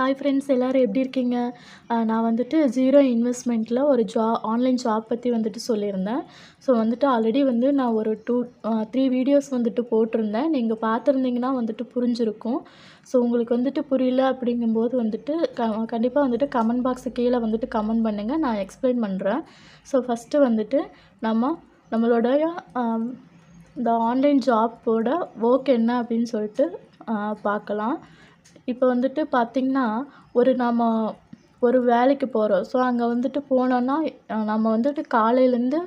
Hi friends, எல்லோரும் எப்படி இருக்கீங்க? நான் வந்துட்டு ஜீரோ இன்வெஸ்ட்மெண்ட்டில் ஒரு ஆன்லைன் ஜாப் பற்றி வந்துட்டு சொல்லியிருந்தேன். ஸோ வந்துட்டு ஆல்ரெடி வந்து நான் ஒரு 3 வீடியோஸ் வந்துட்டு போட்டிருந்தேன். நீங்கள் பார்த்துருந்தீங்கன்னா வந்துட்டு புரிஞ்சிருக்கும். ஸோ உங்களுக்கு வந்துட்டு புரியல அப்படிங்கும்போது வந்துட்டு கண்டிப்பாக வந்துட்டு கமெண்ட் பாக்ஸு கீழே வந்துட்டு கமெண்ட் பண்ணுங்கள். நான் எக்ஸ்பிளைன் பண்ணுறேன். ஸோ ஃபஸ்ட்டு வந்துட்டு நம்மளுடைய இந்த ஆன்லைன் ஜாப்போட ஒர்க் என்ன அப்படின்னு சொல்லிட்டு பார்க்கலாம். இப்போ வந்துட்டு பார்த்திங்கன்னா, நாம ஒரு வேலைக்கு போகிறோம். ஸோ அங்கே வந்துட்டு போனோன்னா, நம்ம வந்துட்டு காலையிலேருந்து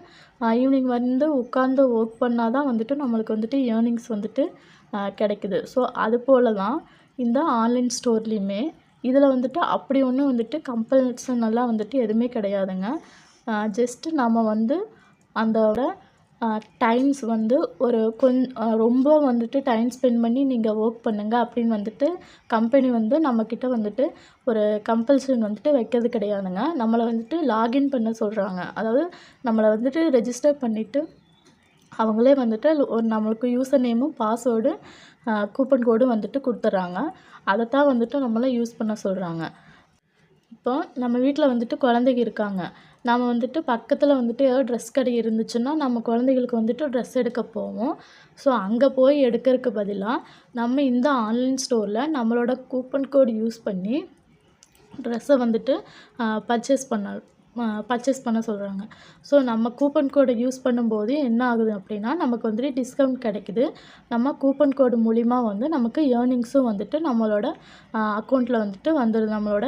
ஈவினிங் வந்து உட்காந்து ஒர்க் பண்ணால் தான் வந்துட்டு நம்மளுக்கு வந்துட்டு ஏர்னிங்ஸ் வந்துட்டு கிடைக்குது. ஸோ அதுபோல தான் இந்த ஆன்லைன் ஸ்டோர்லேயுமே இதில் வந்துட்டு அப்படி ஒன்றும் வந்துட்டு கம்பல்ஷன் எல்லாம் வந்துட்டு எதுவுமே கிடையாதுங்க. ஜஸ்ட்டு நம்ம வந்து அதோட டைம்ஸ் வந்து ரொம்ப வந்துட்டு டைம் ஸ்பெண்ட் பண்ணி நீங்கள் ஒர்க் பண்ணுங்கள் அப்படின்னு வந்துட்டு கம்பெனி வந்து நம்மக்கிட்ட வந்துட்டு ஒரு கம்பல்ஷன் வந்துட்டு வைக்கிறது கிடையாதுங்க. நம்மளை வந்துட்டு லாகின் பண்ண சொல்கிறாங்க. அதாவது நம்மளை வந்துட்டு ரெஜிஸ்டர் பண்ணிவிட்டு அவங்களே வந்துட்டு நம்மளுக்கு யூசர் நேமும் பாஸ்வேர்டு கூப்பன் கோடும் வந்துட்டு கொடுத்துட்றாங்க. அதைத்தான் வந்துட்டு நம்மளை யூஸ் பண்ண சொல்கிறாங்க. இப்போ நம்ம வீட்டில் வந்துட்டு குழந்தைங்க இருக்காங்க. நம்ம வந்துட்டு பக்கத்தில் வந்துட்டு ஏதாவது ட்ரெஸ் கடை இருந்துச்சுன்னா, நம்ம குழந்தைகளுக்கு வந்துட்டு ட்ரெஸ் எடுக்க போவோம். ஸோ அங்கே போய் எடுக்கிறதுக்கு பதிலாக நம்ம இந்த ஆன்லைன் ஸ்டோரில் நம்மளோட கூப்பன் கோட் யூஸ் பண்ணி ட்ரெஸ்ஸை வந்துட்டு பர்ச்சேஸ் பண்ண சொல்கிறாங்க. ஸோ நம்ம கூப்பன் கோடை யூஸ் பண்ணும்போது என்ன ஆகுது அப்படின்னா, நமக்கு வந்துட்டு டிஸ்கவுண்ட் கிடைக்குது. நம்ம கூப்பன் கோடு மூலிமா வந்து நமக்கு ஏர்னிங்ஸும் வந்துட்டு நம்மளோட அக்கௌண்ட்டில் வந்துட்டு வந்துடுது. நம்மளோட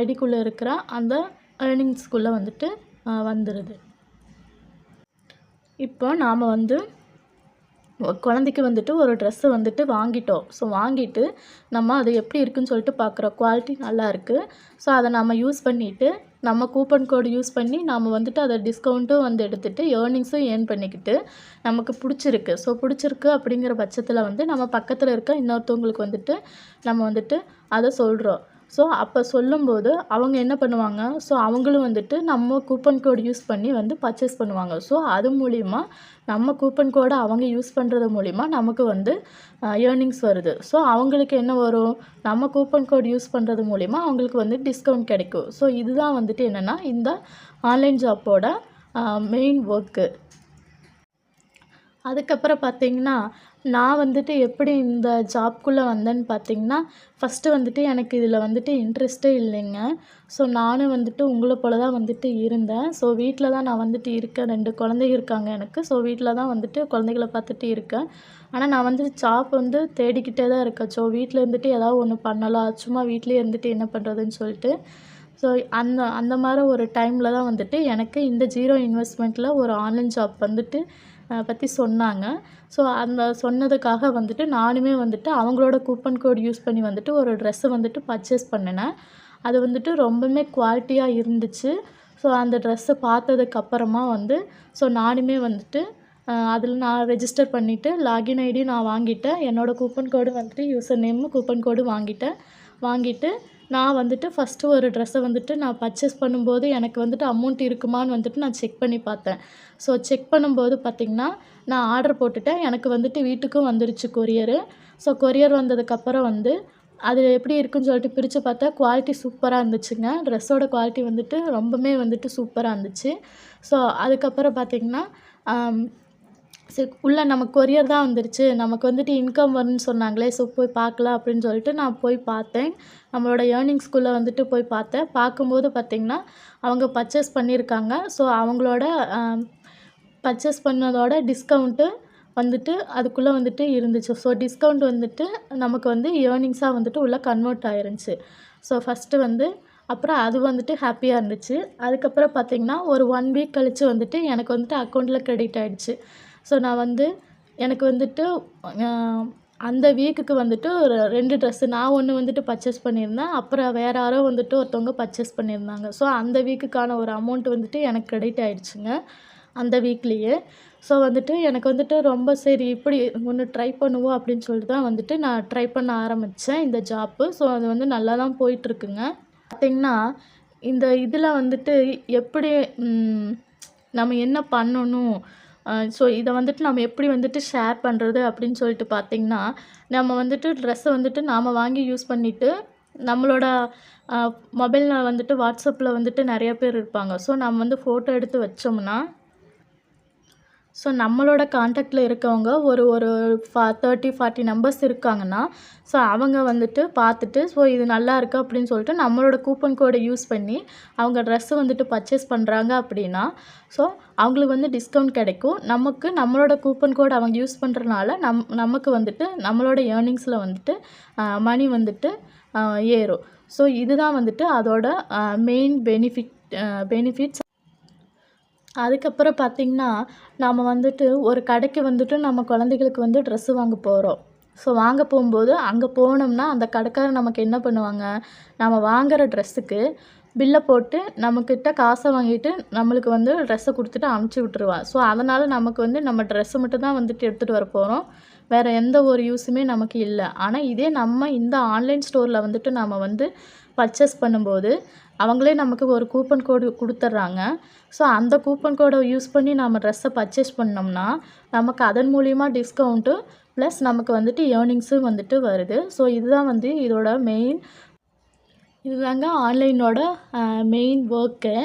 ஐடிக்குள்ளே இருக்கிற அந்த ஏர்னிங்ஸ்குள்ளே வந்துட்டு வந்துடுது. இப்போ நாம் வந்து குழந்தைக்கு வந்துட்டு ஒரு ட்ரெஸ்ஸு வந்துட்டு வாங்கிட்டோம். ஸோ வாங்கிட்டு நம்ம அது எப்படி இருக்குதுன்னு சொல்லிட்டு பார்க்குறோம். குவாலிட்டி நல்லா இருக்குது. ஸோ அதை நம்ம யூஸ் பண்ணிவிட்டு நம்ம கூப்பன் கோடு யூஸ் பண்ணி நம்ம வந்துட்டு அதை டிஸ்கவுண்ட்டும் வந்து எடுத்துகிட்டு ஏர்னிங்ஸும் ஏர்ன் பண்ணிக்கிட்டு நமக்கு பிடிச்சிருக்கு. ஸோ பிடிச்சிருக்கு அப்படிங்கிற பட்சத்தில் வந்து நம்ம பக்கத்தில் இருக்க இன்னொருத்தவங்களுக்கு வந்துட்டு நம்ம வந்துட்டு அதை சொல்கிறோம். ஸோ அப்போ சொல்லும்போது அவங்க என்ன பண்ணுவாங்க, ஸோ அவங்களும் வந்துட்டு நம்ம கூப்பன் கோடு யூஸ் பண்ணி வந்து பர்ச்சேஸ் பண்ணுவாங்க. ஸோ அது மூலிமா நம்ம கூப்பன் கோடை அவங்க யூஸ் பண்ணுறது மூலிமா நமக்கு வந்து ஏர்னிங்ஸ் வருது. ஸோ அவங்களுக்கு என்ன வரும், நம்ம கூப்பன் கோடு யூஸ் பண்ணுறது மூலிமா அவங்களுக்கு வந்து டிஸ்கவுண்ட் கிடைக்கும். ஸோ இதுதான் வந்துட்டு என்னென்னா இந்த ஆன்லைன் ஜாப்போட மெயின் ஒர்க்கு. அதுக்கப்புறம் பார்த்திங்கன்னா, நான் வந்துட்டு எப்படி இந்த ஜாப்குள்ளே வந்தேன்னு பார்த்திங்கன்னா, ஃபஸ்ட்டு வந்துட்டு எனக்கு இதில் வந்துட்டு இன்ட்ரெஸ்ட்டே இல்லைங்க. ஸோ நானும் வந்துட்டு உங்களை போல தான் வந்துட்டு இருந்தேன். ஸோ வீட்டில் தான் நான் வந்துட்டு இருக்கேன். 2 குழந்தைங்க இருக்காங்க எனக்கு. ஸோ வீட்டில் தான் வந்துட்டு குழந்தைகள பார்த்துட்டு இருக்கேன். ஆனால் நான் வந்து ஜாப் வந்து தேடிக்கிட்டே தான் இருக்கேன். ஸோ வீட்டில் இருந்துட்டு ஏதாவது ஒன்று பண்ணலாம், சும்மா வீட்டிலே இருந்துட்டு என்ன பண்ணுறதுன்னு சொல்லிட்டு. ஸோ அந்த மாதிரி ஒரு டைமில் தான் வந்துட்டு எனக்கு இந்த ஜீரோ இன்வெஸ்ட்மெண்ட்டில் ஒரு ஆன்லைன் ஜாப் வந்துட்டு பற்றி சொன்னாங்க. ஸோ அந்த சொன்னதுக்காக வந்துட்டு நானுமே வந்துட்டு அவங்களோட கூப்பன் கோட் யூஸ் பண்ணி வந்துட்டு ஒரு ட்ரெஸ்ஸை வந்துட்டு பர்ச்சேஸ் பண்ணினேன். அது வந்துட்டு ரொம்பவுமே குவாலிட்டியாக இருந்துச்சு. ஸோ அந்த ட்ரெஸ்ஸை பார்த்ததுக்கப்புறமா வந்து நானுமே வந்துட்டு அதில் நான் ரெஜிஸ்டர் பண்ணிவிட்டு லாகின் ஐடி நான் வாங்கிட்டேன். என்னோடய கூப்பன் கோடு வந்துட்டு யூசர் நேமும் கூப்பன் கோடு வாங்கிட்டு நான் வந்துட்டு ஃபஸ்ட்டு ஒரு ட்ரெஸ்ஸை வந்துட்டு நான் பர்ச்சேஸ் பண்ணும்போது எனக்கு வந்துட்டு அமௌண்ட் இருக்குமான்னு வந்துட்டு நான் செக் பண்ணி பார்த்தேன். ஸோ செக் பண்ணும்போது பார்த்திங்கன்னா, நான் ஆர்டர் போட்டுட்டேன். எனக்கு வந்துட்டு வீட்டுக்கும் வந்துருச்சு கொரியரு. ஸோ கொரியர் வந்ததுக்கப்புறம் வந்து அது எப்படி இருக்குன்னு சொல்லிட்டு பிரித்து பார்த்தா குவாலிட்டி சூப்பராக இருந்துச்சுங்க. ட்ரெஸ்ஸோட குவாலிட்டி வந்துட்டு ரொம்பவுமே வந்துட்டு சூப்பராக இருந்துச்சு. ஸோ அதுக்கப்புறம் பார்த்திங்கன்னா, உள்ளே நமக்கு கொரியர் தான் வந்துருச்சு, நமக்கு வந்துட்டு இன்கம் வரும்னு சொன்னாங்களே, ஸோ போய் பார்க்கலாம் அப்படின்னு சொல்லிட்டு நான் போய் பார்த்தேன். நம்மளோட ஏர்னிங்ஸ்குள்ளே வந்துட்டு போய் பார்த்தேன். பார்க்கும்போது பார்த்திங்கன்னா, அவங்க பர்ச்சேஸ் பண்ணியிருக்காங்க. ஸோ அவங்களோட பர்ச்சேஸ் பண்ணதோட டிஸ்கவுண்ட்டு வந்துட்டு அதுக்குள்ளே வந்துட்டு இருந்துச்சு. ஸோ டிஸ்கவுண்ட் வந்துட்டு நமக்கு வந்து ஏர்னிங்ஸாக வந்துட்டு உள்ளே கன்வெர்ட் ஆயிருந்துச்சு. ஸோ ஃபஸ்ட்டு வந்து அப்புறம் அது வந்துட்டு ஹாப்பியாக இருந்துச்சு. அதுக்கப்புறம் பார்த்திங்கன்னா, ஒரு 1 வீக் கழித்து வந்துட்டு எனக்கு வந்துட்டு அக்கௌண்ட்டில் கிரெடிட் ஆகிடுச்சு. ஸோ நான் வந்து எனக்கு வந்துட்டு அந்த வீக்குக்கு வந்துட்டு ஒரு 2 ட்ரெஸ்ஸு நான் ஒன்று வந்துட்டு பர்ச்சேஸ் பண்ணியிருந்தேன். அப்புறம் வேறு யாரோ வந்துட்டு ஒருத்தவங்க பர்ச்சேஸ் பண்ணியிருந்தாங்க. ஸோ அந்த வீக்குக்கான ஒரு அமௌண்ட் வந்துட்டு எனக்கு கிரெடிட் ஆகிடுச்சுங்க அந்த வீக்லேயே. ஸோ வந்துட்டு எனக்கு வந்துட்டு ரொம்ப சரி இப்படி ஒன்று ட்ரை பண்ணுவோம் அப்படின்னு சொல்லிட்டு தான் வந்துட்டு நான் ட்ரை பண்ண ஆரம்பித்தேன் இந்த ஜாப்பு. ஸோ அது வந்து நல்லா தான் போயிட்டுருக்குங்க. பார்த்திங்கன்னா, இந்த இதில் வந்துட்டு எப்படி நம்ம என்ன பண்ணணும், ஸோ இதை வந்துட்டு நம்ம எப்படி வந்துட்டு ஷேர் பண்ணுறது அப்படின்னு சொல்லிட்டு பார்த்திங்கன்னா, நம்ம வந்துட்டு ட்ரெஸ்ஸை வந்துட்டு நாம் வாங்கி யூஸ் பண்ணிவிட்டு நம்மளோட மொபைலில் வந்துட்டு வாட்ஸ்அப்பில் வந்துட்டு நிறைய பேர் இருப்பாங்க. ஸோ நம்ம வந்து ஃபோட்டோ எடுத்து வச்சோம்னா, ஸோ நம்மளோட கான்டாக்டில் இருக்கவங்க ஒரு ஒரு 30, 40 நம்பர்ஸ் இருக்காங்கன்னா, ஸோ அவங்க வந்துட்டு பார்த்துட்டு, ஸோ இது நல்லாயிருக்கு அப்படின்னு சொல்லிட்டு நம்மளோட கூப்பன் கோடை யூஸ் பண்ணி அவங்க ட்ரெஸ்ஸு வந்துட்டு பர்ச்சேஸ் பண்ணுறாங்க அப்படின்னா, ஸோ அவங்களுக்கு வந்து டிஸ்கவுண்ட் கிடைக்கும். நமக்கு நம்மளோட கூப்பன் கோட் அவங்க யூஸ் பண்ணுறனால நமக்கு வந்துட்டு நம்மளோட ஏர்னிங்ஸில் வந்துட்டு மணி வந்துட்டு ஏறும். ஸோ இதுதான் வந்துட்டு அதோட மெயின் பெனிஃபிட்ஸ். அதுக்கப்புறம் பார்த்திங்கன்னா, நாம் வந்துட்டு ஒரு கடைக்கு வந்துட்டு நம்ம குழந்தைகளுக்கு வந்து ட்ரெஸ்ஸு வாங்க போகிறோம். ஸோ வாங்க போகும்போது அங்கே போனோம்னா அந்த கடைக்காரர் நமக்கு என்ன பண்ணுவாங்க, நம்ம வாங்குகிற ட்ரெஸ்ஸுக்கு பில்லை போட்டு நம்மக்கிட்ட காசை வாங்கிட்டு நம்மளுக்கு வந்து ட்ரெஸ்ஸை கொடுத்துட்டு அனுப்பிச்சி விட்டுருவான். ஸோ அதனால் நமக்கு வந்து நம்ம ட்ரெஸ்ஸு மட்டும் தான் வந்துட்டு எடுத்துகிட்டு வர போகிறோம். வேறு எந்த ஒரு யூஸுமே நமக்கு இல்லை. ஆனால் இதே நம்ம இந்த ஆன்லைன் ஸ்டோரில் வந்துட்டு நம்ம வந்து பர்ச்சேஸ் பண்ணும்போது அவங்களே நமக்கு ஒரு கூப்பன் கோடு கொடுத்துட்றாங்க. ஸோ அந்த கூப்பன் கோடை யூஸ் பண்ணி நம்ம ட்ரெஸ்ஸை பர்ச்சேஸ் பண்ணோம்னா நமக்கு அதன் மூலிமா டிஸ்கவுண்ட்டு ப்ளஸ் நமக்கு வந்துட்டு ஏர்னிங்ஸும் வந்துட்டு வருது. ஸோ இதுதான் வந்து இதோட இதுதாங்க ஆன்லைனோட மெயின் ஒர்க்கு.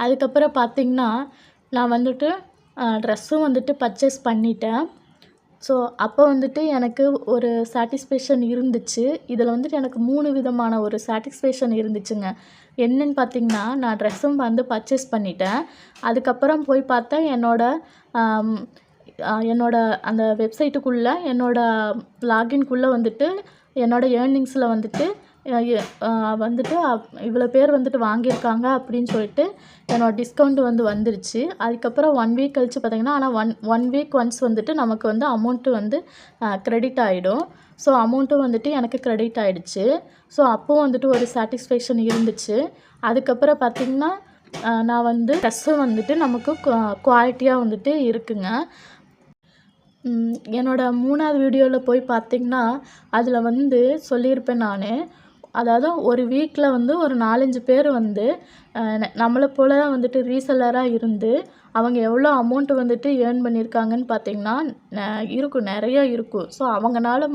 அதுக்கப்புறம் பார்த்திங்கன்னா, நான் வந்துட்டு ட்ரெஸ்ஸும் வந்துட்டு பர்ச்சேஸ் பண்ணிட்டேன். ஸோ அப்போ வந்துட்டு எனக்கு ஒரு சாட்டிஸ்ஃபேக்ஷன் இருந்துச்சு. இதில் வந்துட்டு எனக்கு 3 விதமான ஒரு சாட்டிஸ்ஃபேக்ஷன் இருந்துச்சுங்க. என்னன்னு பார்த்திங்கன்னா, நான் ட்ரெஸ்ஸும் வந்து பர்ச்சேஸ் பண்ணிட்டேன். அதுக்கப்புறம் போய் பார்த்தா என்னோட அந்த வெப்சைட்டுக்குள்ளே என்னோட லாகின்குள்ளே வந்துட்டு என்னோட ஏர்னிங்ஸில் வந்துட்டு இவ்வளோ பேர் வந்துட்டு வாங்கியிருக்காங்க அப்படின்னு சொல்லிட்டு என்னோட டிஸ்கவுண்ட் வந்துருச்சு. அதுக்கப்புறம் 1 வீக் கழித்து பார்த்திங்கன்னா, ஆனால் ஒன் வீக் ஒன்ஸ் வந்துட்டு நமக்கு வந்து அமௌண்ட்டு வந்து க்ரெடிட் ஆகிடும். ஸோ அமௌண்ட்டும் வந்துட்டு எனக்கு க்ரெடிட் ஆகிடுச்சு. ஸோ அப்போவும் வந்துட்டு ஒரு சாட்டிஸ்ஃபேக்ஷன் இருந்துச்சு. அதுக்கப்புறம் பார்த்திங்கன்னா, நான் வந்து ட்ரெஸ்ஸும் வந்துட்டு நமக்கு குவாலிட்டியாக வந்துட்டு இருக்குங்க. என்னோட 3வது வீடியோவில் போய் பார்த்திங்கன்னா, அதில் வந்து சொல்லியிருப்பேன் நான். அதாவது ஒரு வீக்கில் வந்து ஒரு 4, 5 பேர் வந்து நம்மளை போல தான் வந்துட்டு ரீசெல்லராக இருந்து அவங்க எவ்வளோ அமௌண்ட்டு வந்துட்டு ஏர்ன் பண்ணியிருக்காங்கன்னு பார்த்திங்கன்னா இருக்கும், நிறையா இருக்கும். ஸோ அவங்கனால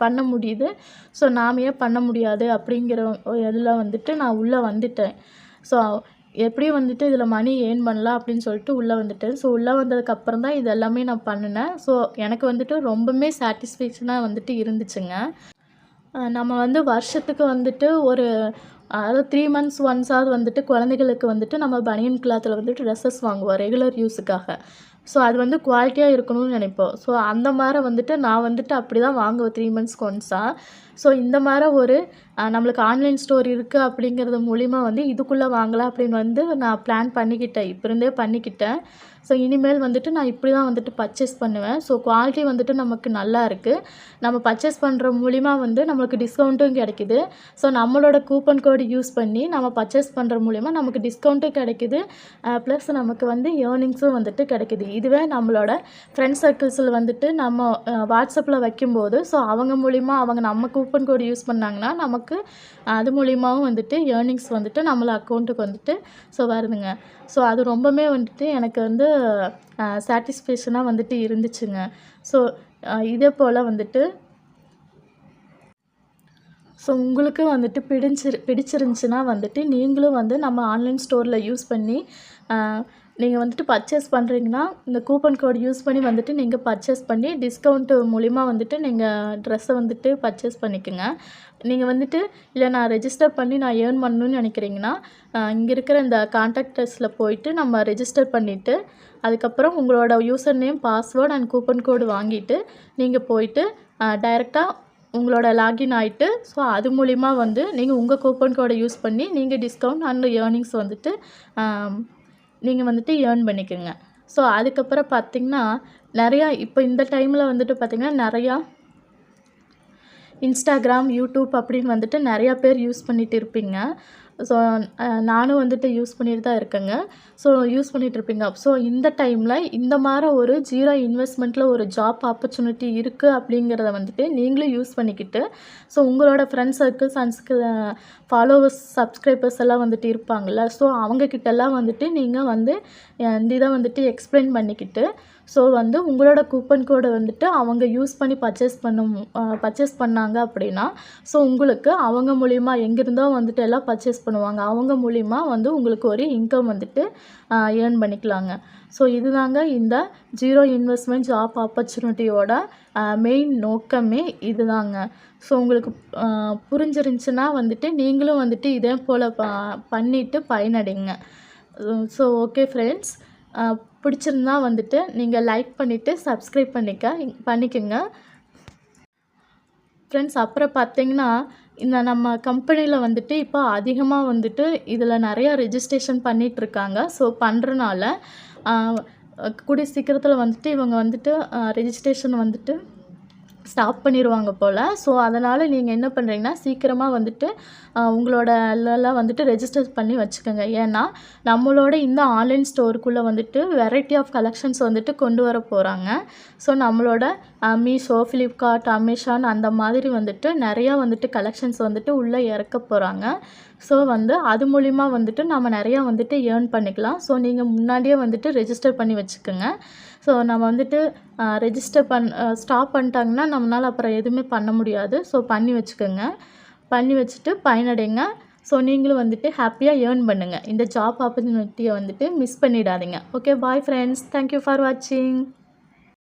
பண்ண முடியுது. ஸோ நாம் ஏன் பண்ண முடியாது அப்படிங்கிற இதில் வந்துட்டு நான் உள்ளே வந்துட்டேன். ஸோ எப்படியும் வந்துட்டு இதில் மணி ஏர்ன் பண்ணலாம் அப்படின்னு சொல்லிட்டு உள்ளே வந்துட்டேன். ஸோ உள்ளே வந்ததுக்கப்புறம் தான் இது எல்லாமே நான் பண்ணினேன். ஸோ எனக்கு வந்துட்டு ரொம்பவுமே சாட்டிஸ்ஃபேக்ஷனாக வந்துட்டு இருந்துச்சுங்க. நம்ம வந்து வருஷத்துக்கு வந்துட்டு அதாவது 3 மந்த்ஸ் ஒன்ஸாவது வந்துட்டு குழந்தைகளுக்கு வந்துட்டு நம்ம பனியன் கிளாத்தில் வந்துட்டு ட்ரெஸ்ஸஸ் வாங்குவோம் ரெகுலர் யூஸுக்காக. ஸோ அது வந்து குவாலிட்டியாக இருக்கணும்னு நினைப்போம். ஸோ அந்த மாதிரி வந்துட்டு நான் வந்துட்டு அப்படி தான் வாங்குவேன் 3 மந்த்ஸ்க்கு ஒன்ஸாக. ஸோ இந்த மாதிரி நம்மளுக்கு ஆன்லைன் ஸ்டோர் இருக்குது அப்படிங்கிறது மூலிமா வந்து இதுக்குள்ளே வாங்கலாம் அப்படின்னு வந்து நான் பிளான் பண்ணிக்கிட்டேன். இப்போ இருந்தே பண்ணிக்கிட்டேன். ஸோ இனிமேல் வந்துட்டு நான் இப்படி தான் வந்துட்டு பர்ச்சேஸ் பண்ணுவேன். ஸோ குவாலிட்டி வந்துட்டு நமக்கு நல்லா இருக்குது. நம்ம பர்ச்சேஸ் பண்ணுற மூலிமா வந்து நம்மளுக்கு டிஸ்கவுண்ட்டும் கிடைக்குது. ஸோ நம்மளோட கூப்பன் கோடு யூஸ் பண்ணி நம்ம பர்ச்சேஸ் பண்ணுற மூலிமா நமக்கு டிஸ்கவுண்ட்டும் கிடைக்குது. ப்ளஸ் நமக்கு வந்து ஏர்னிங்ஸும் வந்துட்டு கிடைக்குது. இதுவே நம்மளோட ஃப்ரெண்ட்ஸ் சர்க்கிள்ஸில் வந்துட்டு நம்ம வாட்ஸ்அப்பில் வைக்கும்போது ஸோ அவங்க மூலிமா அவங்க நம்ம கூப்பன் கோடு யூஸ் பண்ணாங்கன்னா நமக்கு அது மூலிமாவும் வந்துட்டு ஏர்னிங்ஸ் வந்துட்டு நம்மள அக்கௌண்ட்டுக்கு வந்துட்டு ஸோ வருதுங்க. ஸோ அது ரொம்பவுமே வந்துட்டு எனக்கு வந்து சாட்டிஸ்ஃபேக்ஷனாக வந்துட்டு இருந்துச்சுங்க. ஸோ இதே போல் வந்துட்டு ஸோ உங்களுக்கு வந்துட்டு பிடிச்சிருந்துச்சின்னா வந்துட்டு நீங்களும் வந்து நம்ம ஆன்லைன் ஸ்டோரில் யூஸ் பண்ணி நீங்கள் வந்துட்டு பர்ச்சேஸ் பண்ணுறீங்கன்னா இந்த கூப்பன் கோட் யூஸ் பண்ணி வந்துட்டு நீங்கள் பர்ச்சேஸ் பண்ணி டிஸ்கவுண்ட்டு மூலிமா வந்துட்டு நீங்கள் ட்ரெஸ்ஸை வந்துட்டு பர்ச்சேஸ் பண்ணிக்கோங்க. நீங்கள் வந்துட்டு இல்லை நான் ரெஜிஸ்டர் பண்ணி நான் ஏர்ன் பண்ணணும்னு நினைக்கிறீங்கன்னா இங்கே இருக்கிற இந்த கான்டாக்டர்ஸில் போயிட்டு நம்ம ரெஜிஸ்டர் பண்ணிவிட்டு அதுக்கப்புறம் உங்களோட user name, password and coupon கோடு வாங்கிட்டு நீங்கள் போயிட்டு டைரெக்டாக உங்களோட லாகின் ஆகிட்டு ஸோ அது மூலிமா வந்து நீங்கள் உங்கள் கூப்பன் கோடை யூஸ் பண்ணி நீங்கள் டிஸ்கவுண்ட் அண்ட் ஏர்னிங்ஸ் வந்துட்டு நீங்கள் வந்துட்டு ஏர்ன் பண்ணிக்கோங்க. ஸோ அதுக்கப்புறம் பார்த்திங்கன்னா நிறையா இப்போ இந்த டைமில் வந்துட்டு பார்த்திங்கன்னா நிறையா இன்ஸ்டாகிராம், யூடியூப் அப்படின்னு வந்துட்டு நிறையா பேர் யூஸ் பண்ணிகிட்டு இருப்பீங்க. ஸோ நானும் வந்துட்டு யூஸ் பண்ணிட்டு தான் இருக்கேங்க. So use பண்ணிகிட்ருப்பீங்க. ஸோ இந்த டைமில் இந்த மாதிரி ஒரு 0 இன்வெஸ்ட்மெண்ட்டில் ஒரு ஜாப் ஆப்பர்ச்சுனிட்டி இருக்குது அப்படிங்கிறத வந்துட்டு நீங்களும் யூஸ் பண்ணிக்கிட்டு ஸோ உங்களோட friends circles and followers, subscribers எல்லாம் வந்துட்டு இருப்பாங்கள்ல. ஸோ அவங்கக்கிட்டெல்லாம் வந்துட்டு நீங்கள் வந்து இந்த இதை வந்துட்டு எக்ஸ்பிளைன் பண்ணிக்கிட்டு ஸோ வந்து உங்களோட கூப்பன் கோடை வந்துட்டு அவங்க யூஸ் பண்ணி பர்ச்சேஸ் பண்ணாங்க அப்படின்னா, ஸோ உங்களுக்கு அவங்க மூலியமா எங்கேருந்தோ வந்துட்டு எல்லாம் பர்ச்சேஸ் பண்ணுவாங்க. அவங்க மூலியமா வந்து உங்களுக்கு ஒரு இன்கம் வந்துட்டு ஏர்ன் பண்ணிக்கலாங்க. ஸோ இதுதாங்க இந்த ஜீரோ இன்வெஸ்ட்மெண்ட் ஜாப் ஆப்பர்ச்சுனிட்டியோட மெயின் நோக்கமே இதுதாங்க. ஸோ உங்களுக்கு புரிஞ்சிருந்துச்சுன்னா வந்துட்டு நீங்களும் வந்துட்டு இதே போல் பண்ணிட்டு பயனடைங்க. ஸோ ஓகே ஃப்ரெண்ட்ஸ், பிடிச்சிருந்தா வந்துட்டு நீங்கள் லைக் பண்ணிவிட்டு சப்ஸ்கிரைப் பண்ணிக்கோங்க ஃப்ரெண்ட்ஸ். அப்புறம் பார்த்தீங்கன்னா, இந்த நம்ம கம்பெனியில் வந்துட்டு இப்போ அதிகமாக வந்துட்டு இதில் நிறையா ரெஜிஸ்ட்ரேஷன் பண்ணிகிட்ருக்காங்க. ஸோ பண்ணுறனால கூடிய சீக்கிரத்தில் வந்துட்டு இவங்க வந்துட்டு ரெஜிஸ்ட்ரேஷன் வந்துட்டு ஸ்டாப் பண்ணிடுவாங்க போல். ஸோ அதனால் நீங்கள் என்ன பண்ணுறீங்கன்னா, சீக்கிரமாக வந்துட்டு உங்களோட எல்லாம் வந்துட்டு ரெஜிஸ்டர் பண்ணி வச்சுக்கோங்க. ஏன்னா நம்மளோட இந்த ஆன்லைன் ஸ்டோருக்குள்ளே வந்துட்டு வெரைட்டி ஆஃப் கலெக்ஷன்ஸ் வந்துட்டு கொண்டு வர போகிறாங்க. ஸோ நம்மளோட மீஷோ, ஃப்ளிப்கார்ட், அமேசான் அந்த மாதிரி வந்துட்டு நிறையா வந்துட்டு கலெக்ஷன்ஸ் வந்துட்டு உள்ளே இறக்க போகிறாங்க. ஸோ வந்து அது மூலிமா வந்துட்டு நம்ம நிறையா வந்துட்டு ஏர்ன் பண்ணிக்கலாம். ஸோ நீங்கள் முன்னாடியே வந்துட்டு ரெஜிஸ்டர் பண்ணி வச்சுக்கோங்க. ஸோ நம்ம வந்துட்டு ஸ்டாப் பண்ணிட்டாங்கன்னா நம்மளால் அப்புறம் எதுவுமே பண்ண முடியாது. ஸோ பண்ணி வச்சுக்கோங்க. பண்ணி வச்சுட்டு பயனடைங்க. ஸோ நீங்களும் வந்துட்டு ஹாப்பியாக ஏர்ன் பண்ணுங்கள். இந்த ஜாப் ஆப்பர்ச்சுனிட்டியை வந்துட்டு மிஸ் பண்ணிடாதீங்க. Okay, bye friends. Thank you for வாட்சிங்.